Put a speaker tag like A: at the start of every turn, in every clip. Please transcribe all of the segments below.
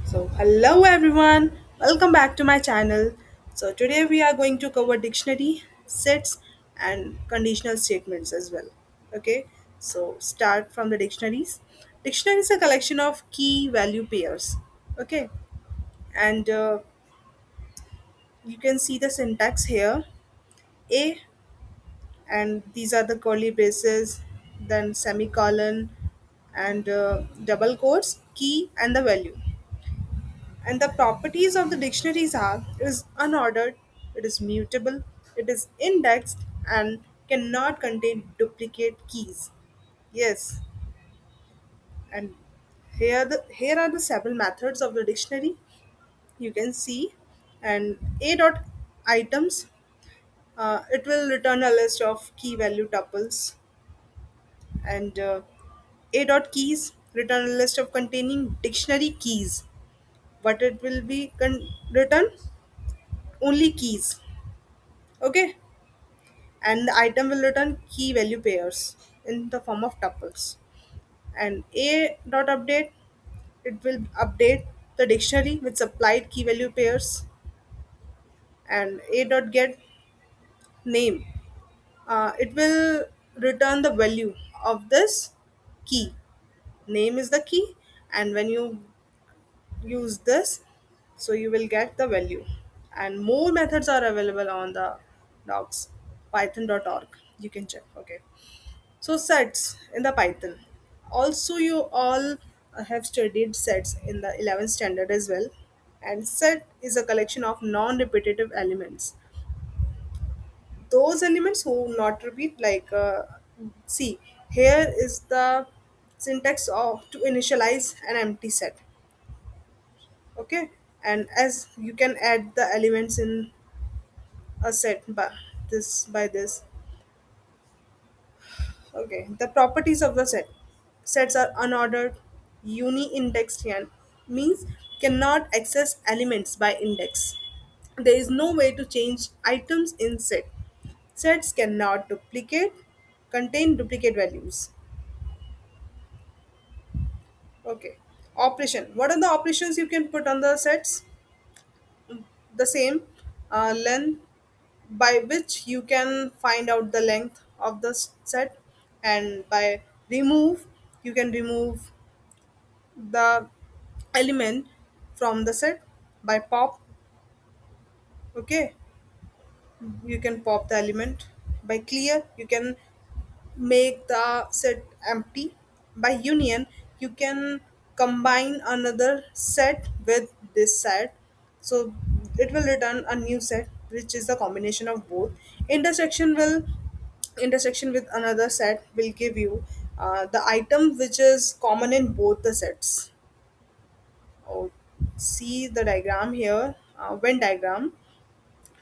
A: So, hello everyone, welcome back to my channel. So, today we are going to cover dictionary, sets, and conditional statements as well. Okay, so start from the dictionaries. Dictionary is a collection of key value pairs. Okay, and you can see the syntax here. A, and these are the curly braces, then semicolon, and double quotes, key, and the value. And the properties of the dictionaries are it is unordered, it is mutable, it is indexed, and cannot contain duplicate keys. Yes, and here are the several methods of the dictionary. You can see, and a dot items. It will return a list of key value tuples, and a dot keys return a list of containing dictionary keys. But it will be return only keys. Okay, and the item will return key value pairs in the form of tuples. And a dot update, it will update the dictionary with supplied key value pairs. And a dot get name, it will return the value of this key. Name is the key, and when you use this, so you will get the value. And more methods are available on the docs python.org. You can check. Okay. So sets in the Python. Also, you all have studied sets in the 11th standard as well. And set is a collection of non-repetitive elements. Those elements who not repeat, like see, here is the syntax of to initialize an empty set. Okay, and as you can add the elements in a set by this. Okay, the properties of the set. Sets are unordered, uni-indexed and means cannot access elements by index. There is no way to change items in set. Sets cannot contain duplicate values. Okay. Operation. What are the operations you can put on the sets? The same length by which you can find out the length of the set, and by remove you can remove the element from the set by pop. Okay, you can pop the element. By clear you can make the set empty. By union you can combine another set with this set, so it will return a new set which is the combination of both. Intersection with another set will give you the item which is common in both the sets. Oh, see the diagram here, Venn diagram.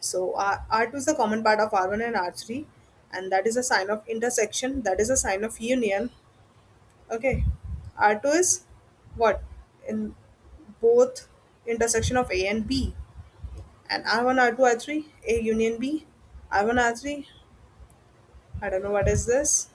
A: So R2 is the common part of R1 and R3, and that is a sign of intersection. That is a sign of union. Okay, R2 is what in both intersection of A and B, and R1, R2, R3, A union B, R1, R3. I don't know what is this.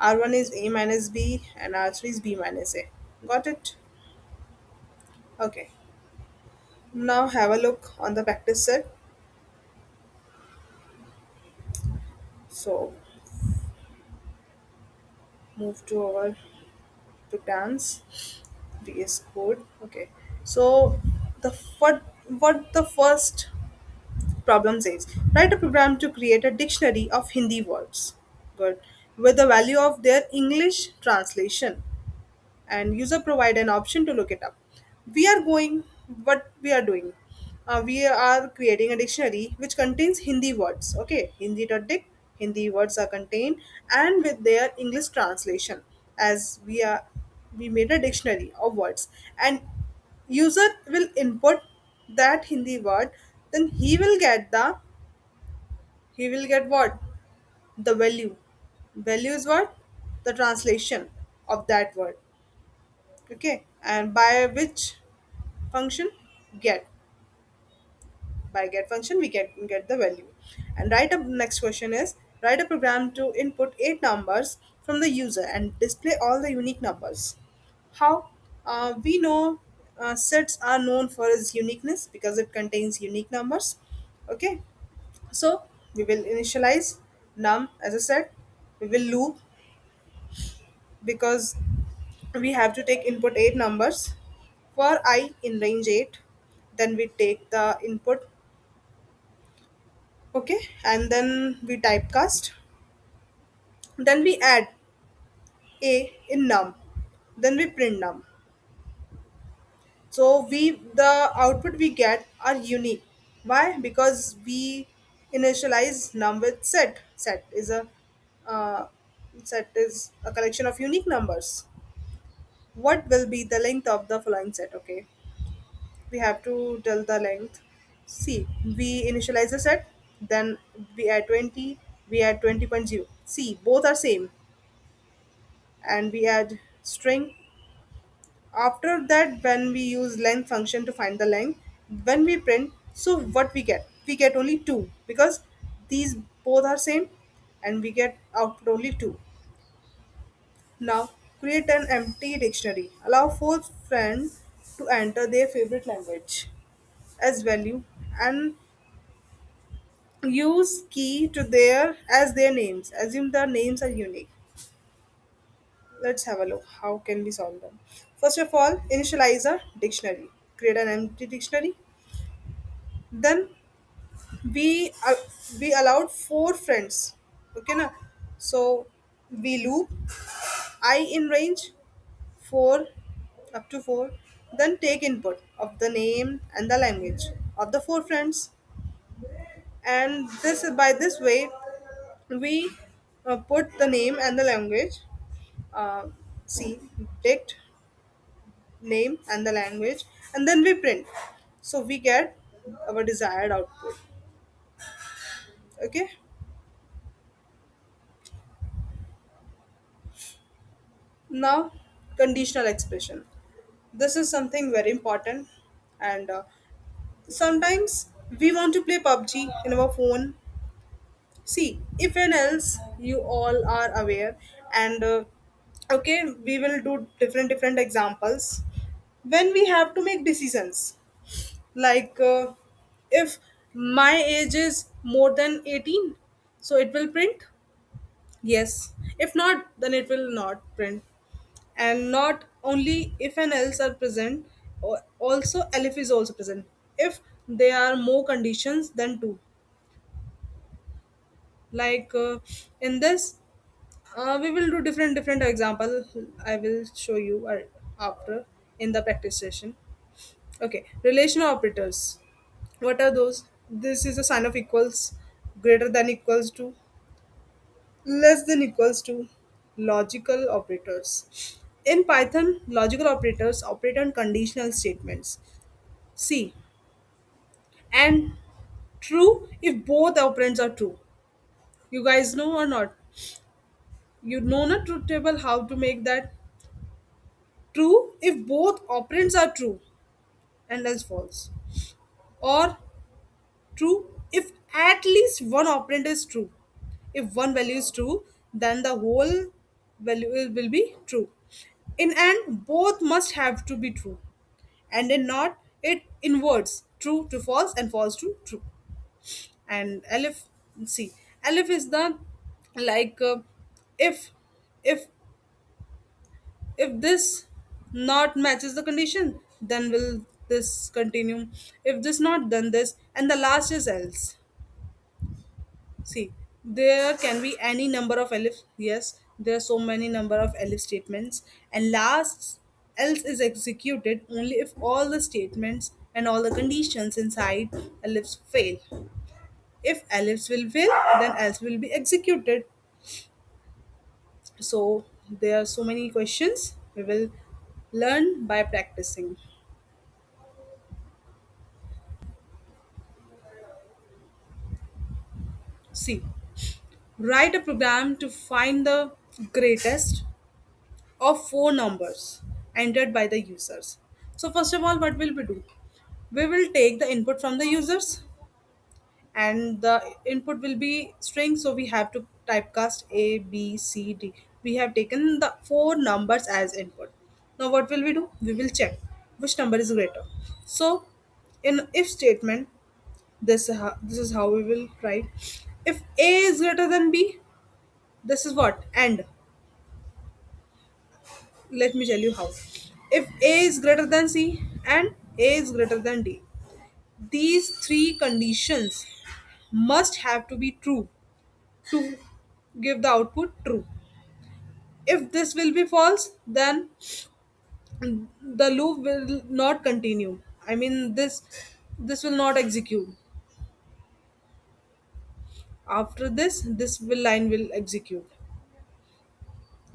A: R1 is A minus B, and R3 is B minus A. Got it? Okay. Now have a look on the practice set. So move to our programs, VS Code. Okay. So the what the first problem says, write a program to create a dictionary of Hindi words. Good. With the value of their English translation, and user provide an option to look it up. We are going what we are doing. We are creating a dictionary which contains Hindi words. Okay, Hindi.dict, Hindi words are contained and with their English translation. As we made a dictionary of words, and user will input that Hindi word, then he will get what, the value. Value is what, the translation of that word. Okay, and by which function, get, by get function we get the value. And write up next question is, write a program to input 8 numbers from the user and display all the unique numbers. How? We know Sets are known for its uniqueness because it contains unique numbers. Okay, so we will initialize num as a set. We will loop because we have to take input 8 numbers for I in range 8. Then we take the input, okay, and then we typecast. Then we add a in num. Then we print num. So the output we get are unique. Why? Because we initialize num with set. Uh, Set is a collection of unique numbers. What will be the length of the following set? Okay, we have to tell the length. See, we initialize the set, then we add 20, we add 20.0. See, both are same, and we add string. After that, when we use length function to find the length, when we print, so what we get? We get only 2 because these both are same, and we get output only 2. Now, create an empty dictionary. Allow four friends to enter their favorite language as value and use key to their as their names. Assume the names are unique. Let's have a look. How can we solve them? First of all, initialize a dictionary. Create an empty dictionary. Then we uh, we allowed four friends. Okay, na? So we loop I in range 4 up to 4. Then take input of the name and the language of the four friends, and this by this way we put the name and the language, uh, see, dict name and the language, and then we print, so we get our desired output. Okay, now conditional expression. This is something very important, and sometimes we want to play PUBG in our phone. See, if and else you all are aware, and okay, we will do different examples when we have to make decisions. Like if my age is more than 18, so it will print yes. If not, then it will not print. And not only if and else are present, also elif is also present. If there are more conditions than two, like in this we will do different example. I will show you after in the practice session. Okay, relational operators. What are those? This is a sign of equals, greater than equals to, less than equals to. Logical operators. In Python, logical operators operate on conditional statements. See, and true if both operands are true. You guys know or not? You know not truth table how to make that. True if both operands are true and else false. Or true if at least one operand is true. If one value is true, then the whole value will be true. In and both must have to be true. And in not, it inverts true to false and false to true. And elif, see, elif is the like if if if this not matches the condition, then will this continue. If this not, then this, and the last is else. See, there can be any number of elif. Yes, there are so many number of elif statements, and last else is executed only if all the statements and all the conditions inside elifs fail. If elifs will fail, then else will be executed. So there are so many questions we will learn by practicing. See, write a program to find the greatest of four numbers entered by the users. So first of all, what will we do? We will take the input from the users, and the input will be string, so we have to typecast A, B, C, D. We have taken the four numbers as input. Now what will we do? We will check. which number is greater. So in if statement, this is how we will write. If A is greater than B, this is what? And let me tell you how. If A is greater than C and A is greater than D, these three conditions must have to be true to give the output true. If this will be false, then the loop will not continue. I mean, this will not execute. After this will line will execute.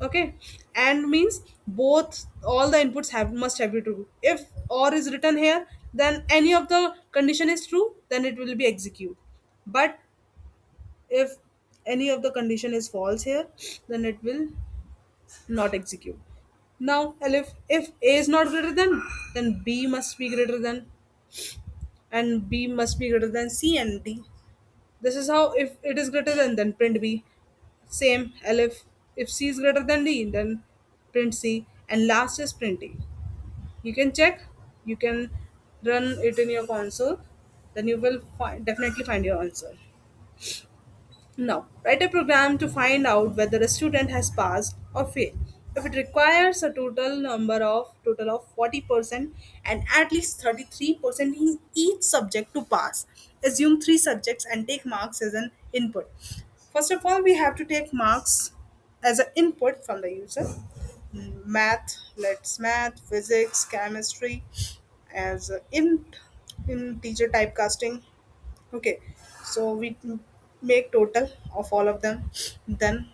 A: Okay, and means both all the inputs have must have be true. If or is written here, then any of the condition is true, then it will be execute. But if any of the condition is false here, then it will not execute. Now, if A is not greater than, then B must be greater than, and B must be greater than C and D. This is how if it is greater than, then print B. Same elif. If C is greater than D, then print C, and last is print A. You can check. You can run it in your console. Then you will definitely find your answer. Now, write a program to find out whether a student has passed or failed. If it requires a total of 40% and at least 33% in each subject to pass, assume three subjects and take marks as an input. First of all, we have to take marks as an input from the user. Math, let's math, physics, chemistry as a int in teacher typecasting. Okay, so we make total of all of them. Then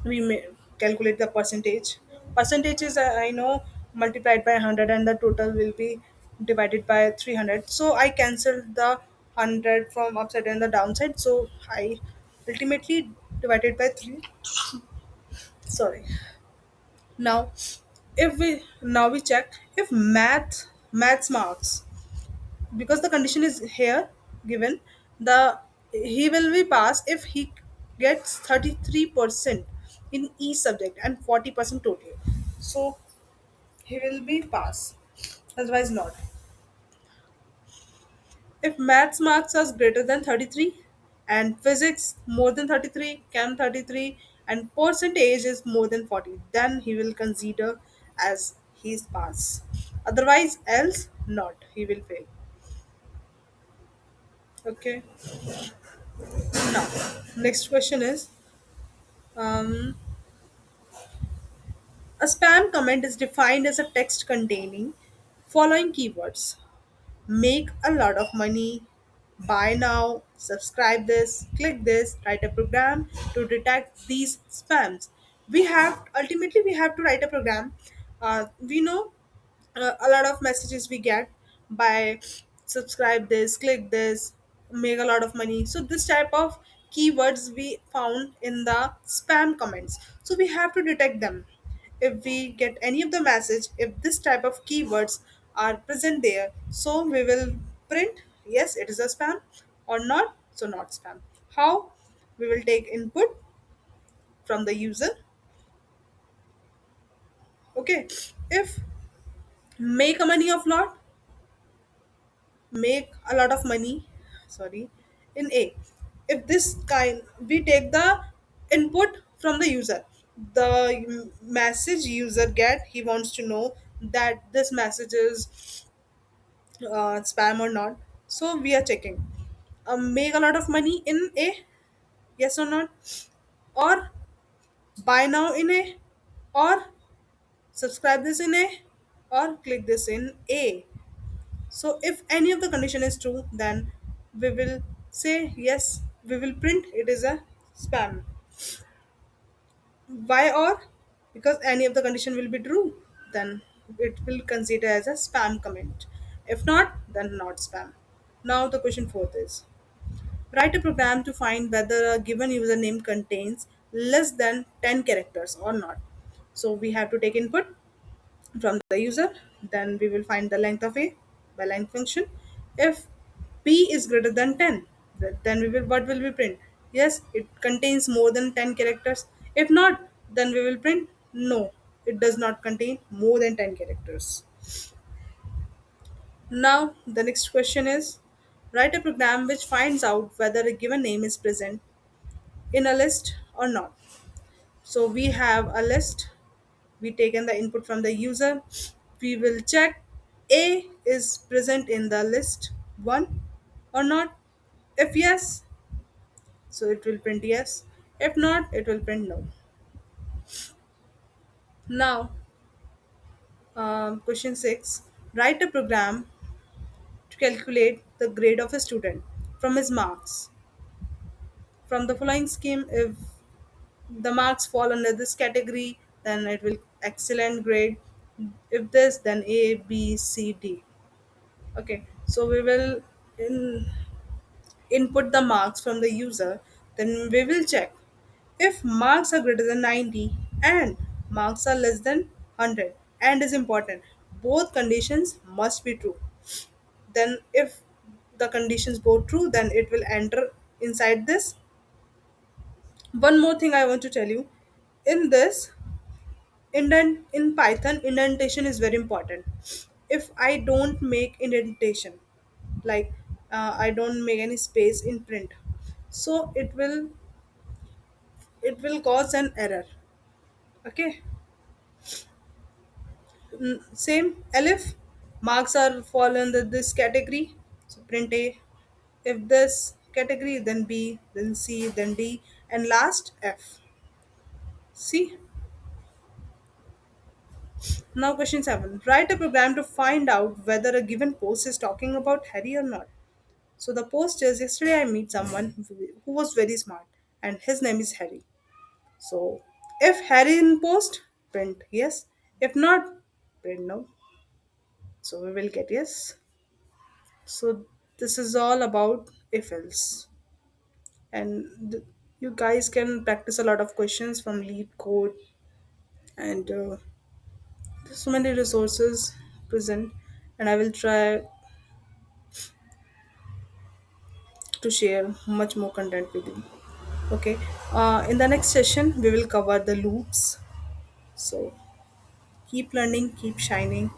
A: we may calculate the percentage. Percentage is I know multiplied by 100 and the total will be divided by 300. So I cancel the 100 from upside and the downside. So I ultimately divided by 3. Sorry. Now if we check if maths marks, because the condition is here given, the he will be passed if he gets 33% in each subject and 40% total. So he will be passed, otherwise not. If maths marks are greater than 33 and physics more than 33, chem 33, and percentage is more than 40, then he will consider as he's passed, otherwise else not, he will fail. Okay, now next question is, um, a spam comment is defined as a text containing following keywords: make a lot of money, buy now, subscribe this, click this, write a program to detect these spams. We have to write a program. We know a lot of messages we get by subscribe this, click this, make a lot of money. So this type of keywords we found in the spam comments. So we have to detect them. If we get any of the message, if this type of keywords are present there, so we will print yes it is a spam, or not, so not spam. How? We will take input from the user. Okay, if make a money of lot, make a lot of money, sorry, in A, if this kind, we take the input from the user, the message user get, he wants to know that this message is spam or not. So we are checking, make a lot of money in A, yes or not, or buy now in A, or subscribe this in A, or click this in A. So if any of the condition is true, then we will say yes, we will print it is a spam. Why? Or because any of the condition will be true, then it will consider as a spam comment. If not, then not spam. Now the question fourth is, write a program to find whether a given username contains less than 10 characters or not. So we have to take input from the user, then we will find the length of a by length function. If p is greater than 10, then we will what will we print? Yes, it contains more than 10 characters. If not, then we will print no, it does not contain more than 10 characters. Now, the next question is write a program which finds out whether a given name is present in a list or not. So, we have a list, we taken the input from the user, we will check A is present in the list 1 or not. If yes, so it will print yes. If not, it will print no. Now, question 6 write a program to calculate the grade of a student from his marks. From the following scheme, if the marks fall under this category, then it will excellent grade. If this, then A, B, C, D. Okay, so we will input the marks from the user, then we will check if marks are greater than 90 and marks are less than 100 and is important. Both conditions must be true. Then if the conditions both true, then it will enter inside this. One more thing I want to tell you, in this in Python, indentation is very important. If I don't make indentation, like I don't make any space in print, so it will cause an error. Okay. Same elif marks are fall under this category, so print A. If this category, then B, then C, then D, and last F. See. Now, question 7 write a program to find out whether a given post is talking about Harry or not. So the post is yesterday I meet someone who was very smart and his name is Harry. So if Harry in post, print yes. If not, print no. So we will get yes. So this is all about if else. And you guys can practice a lot of questions from lead code, and there's so many resources present, and I will try to share much more content with you. Okay. In the next session we will cover the loops. So keep learning, keep shining.